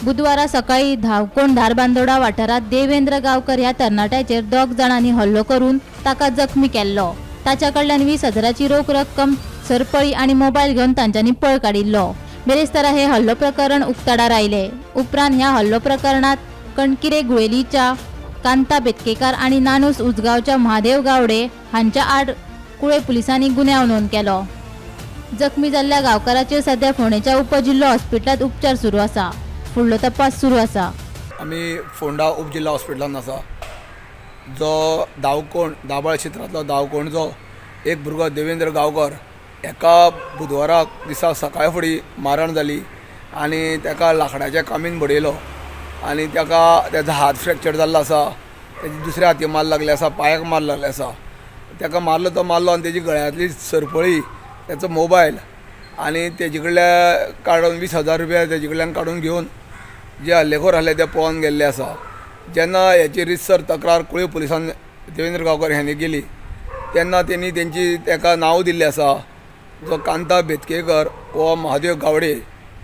बुधवारा सकाळी धावकोण धारबांदोडा वाठारात देवेंद्र गावकर ह्या तरणाट्याचेर 2 जाणांनी हल्लो करून ताका जखमी केल्लो। ताच्या कडल्यान 20,000ची रोख रक्कम, सरपळी आणि मोबाईल घेवन तांच्यांनी पळ काडिल्लो। बेरेस्तारा हे हल्लो प्रकरण उक्ताडार आयले। उपरांत ह्या हल्लो प्रकरणात कणकिरे गुळेलीच्या कांता बेतकेकार आणि नानूस उजगावच्या महादेव गावडे हांच्या आड कुळे पुलिसांनी गुन्यांव नोंद केलो। जखमी जाल्ल्या गावकाराचेर सध्या फोंडेच्या उपजिल्लो हॉस्पिटलात उपचार सुरू आसा। फुडलो तपास सुरू आसा। आमी फोंडा उपजिल्ला हॉस्पिटलांत आसा। जो धावकोण दाबाळ क्षेत्रांतलो धावकोणचो एक भुरगो देवेंद्र गावकर एका बुधवाराक दिसा सकाळी फुडें मारण जाली आनी ताका लाकडाच्या कामीन बडयलो आनी ताका हात फ्रॅक्चर जाल्लो आसा। ताच्या दुसऱ्या हातीक मार लागले आसा, पांयाक मार लागले आसा। ताका मारलो तो मारलो आनी ताजी गळ्यांतली सरपळी, ताचो मोबायल आनी तेजे कडल्यान काडून 20,000 रुपया तेजे कडल्यान काडून घेवन जे हल्लेखोर आहले ते पळोवन गेल्ले आसा। जेन्ना हेची रितसर तक्रार कुळे पुलिसान देवेंद्र गावकर हांणी केली तेन्ना तेणी तेंची ताका नांव दिल्लें आसा, जो कांता बेतकेकर वो महादेव गावडे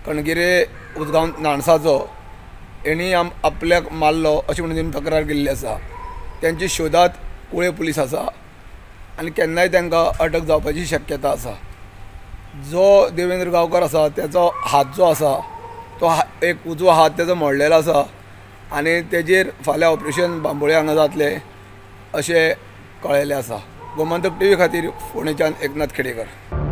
कणगिरे उजगांव नाणसाचो, हेणी आपल्याक मारलो अशें म्हणून तेणी तक्रार केल्ली आसा। तेंचे शोधात कुळे पुलीस आसा आनी केन्नाय तांकां अटक जावपाची शक्यता आसा। जो देवेंद्र गावकर आसा तेचो हात जो आसा तो एक उजवो हात तेजो मोडलेलो आसा आनी तेजेर फाल्यां ऑपरेशन बांबोळे हांगा जातलें अशें कळयलें आसा। गोमंतक टीव्ही खातीर फोंडेच्यान एकनाथ खेडेकर।